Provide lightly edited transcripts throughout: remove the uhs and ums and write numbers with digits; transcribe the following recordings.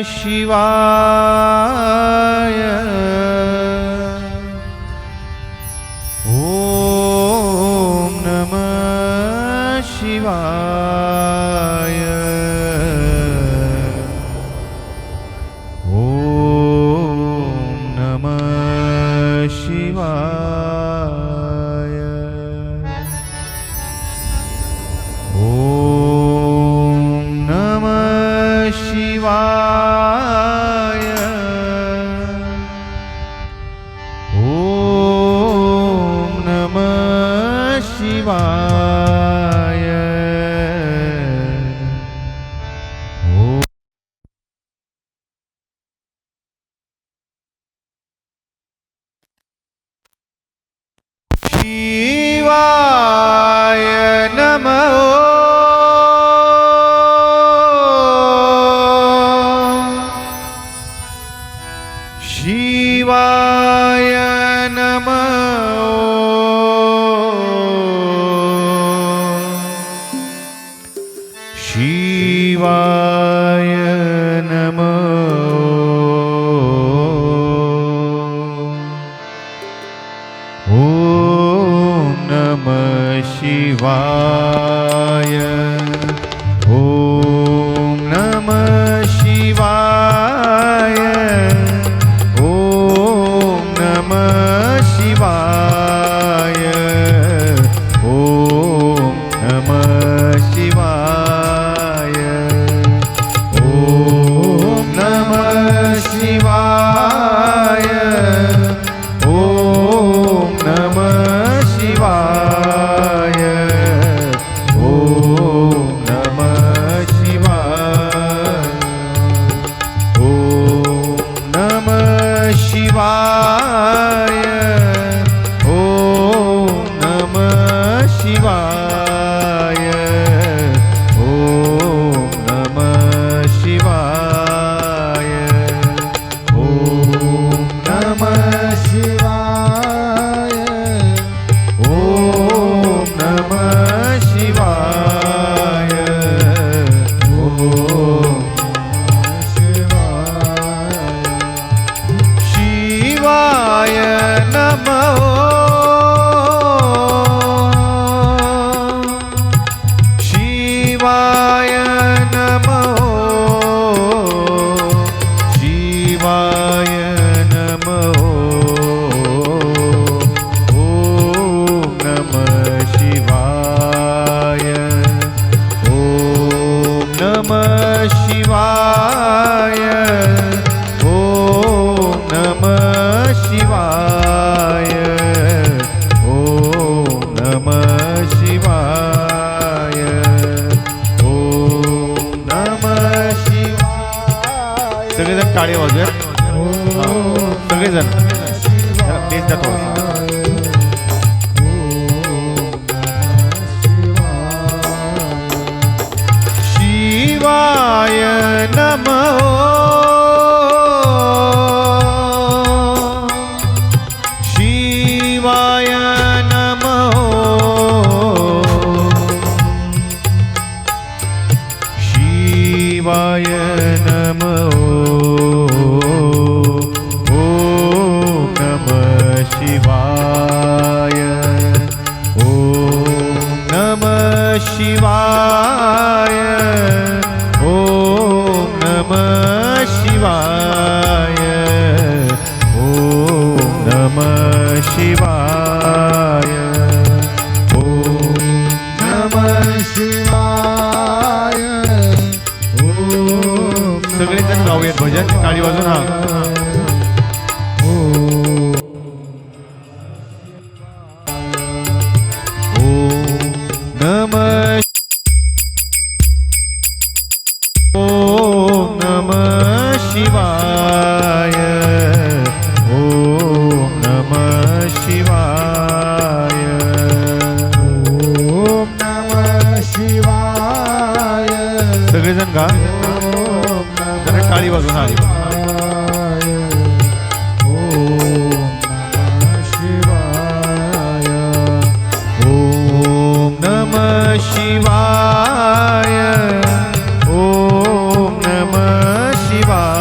शिवाय ओम नमः शिवाय ओम नमः शिवाय ओम नमः शिवाय ओम नमः शिवाय शिवाय नमः शिवाय नमः शिवाय नमः ओम नमः शिवाय ओम नमः शिवाय ओम नमः शिवाय ओम नमः शिवाय ओम नमः शिवाय ओम नमः शिवाय ओम नमः शिवाय ओम नमः शिवाय ओम नमः शिवाय ओम नमः शिवाय ओम नमः शिवाय ओम नमः शिवाय ओम शिवाय नमः शिवाय नमः शिवाय नमः ओम नमः शिवाय ओम नमः शिवाय ओम नमः शिवाय ओम नमः शिवाय ओम नमः शिवाय सगळेजण टाळी वाजवूयात सगळेजण प्लीज द्या थोडं शिवाय नमः शिवाय नमः शिवाय नमः ओम नमः शिवाय ओम नमः शिवाय ओम नमः शिवाय ओम नमः शिवाय ओम नमः शिवाय ओम सगळेजण गाऊयात भजन टाळी वाजून हा ओम नमः ओम नमः शिवाय ओम नमः शिवाय ओम नमः शिवाय सगळेजण गा जरा टाळी वाजून हा ओम नमः शिवाय ओम नमः शिवाय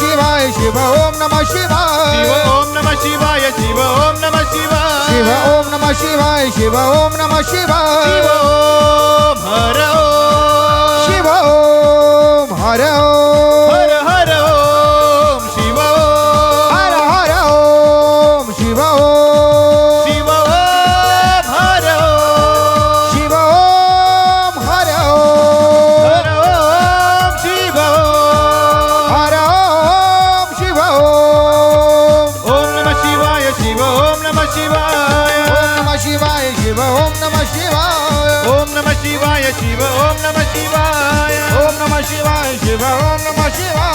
शिवाय शिव ओम नमः शिवाय शिव ओम नमः शिवाय शिव ओम नमः शिवाय शिव ओम नमः शिवाय शिव ओम नमः शिवाय शिव ओम हर ओम शिव ओम हर ओम हर हर ओम शिव ओम हर हर ओम शिव ओम शिव ओम हर ओम शिव ओम हर ओम हर ओम शिव ओम हर ओम शिव ओम ओम नमः शिवाय शिव ओम नमः शिवाय ओम नमः शिवाय शिव ओम नमः शिवाय ओम नमः शिवाय शिव ओम नमः शिवाय ओम नमः शिवाय शिव ओम नमः शिवाय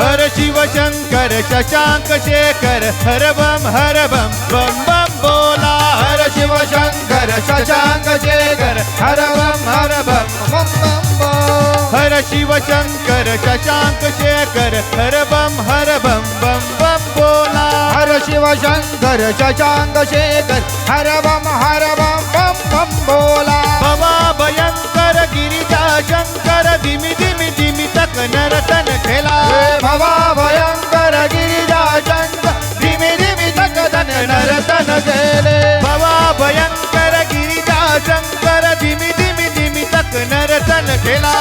हर शिव शंकर शशांक शेखर हर बम बम बम बोला हर शिव शंकर शशांक शेखर हर बम बम बम हर शिव शंकर शशांक शेखर हर बम बम बम बोला हर शिव शंकर शशांक शेखर हर बम बम बोला बाबा भयंकर गिरिजा शंकर धिमी धिमी धिमी तक नरतन खेला बाबा भयंकर गिरिजा शंकर धीमे धीमे तक धन नरतन गेले बाबा भयंकर गिरिजा शंकर धिमी धिमी धिमी तक नरतन खेला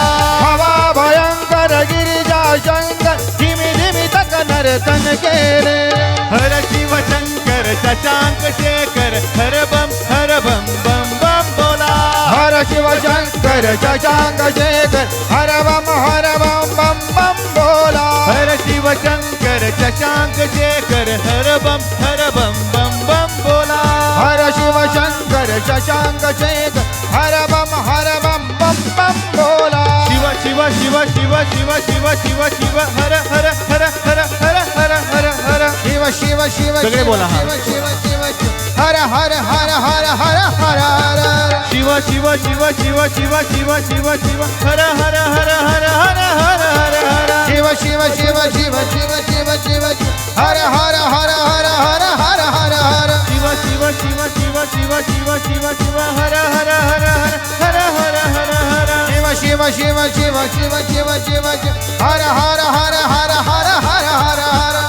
बाबा भयंकर गिरिजा शंकर धीमे धीमे तक नरतन गेले हर शिव शंकर शशांक शेखर हर बम बम बम बोला हर शिव शंकर शशांक शेखर हर बम बम बोला हर शिव शंकर शशांक शेखर हर बम बम बम बोला हर शिव शंकर शशांक शेखर हर बम बम बोला शिव शिव शिव शिव शिव शिव शिव शिव हर हर हर हर हर हर हर हर शिव शिव शिव सगळे बोला, हा. शिव शिव शिव शिव हर हर हर हर हर हर हर शिव शिव शिव शिव शिव शिव शिव शिव हर हर हर हर हर हर हर हर शिव शिव शिव शिव शिव शिव शिव हर हर हर हर हर हर हर हर शिव शिव शिव शिव शिव शिव शिव शिव हर हर हर हर हर हर हर हर शिव शिव शिव शिव शिव शिव शिव हर हर हर हर हर हर हर हर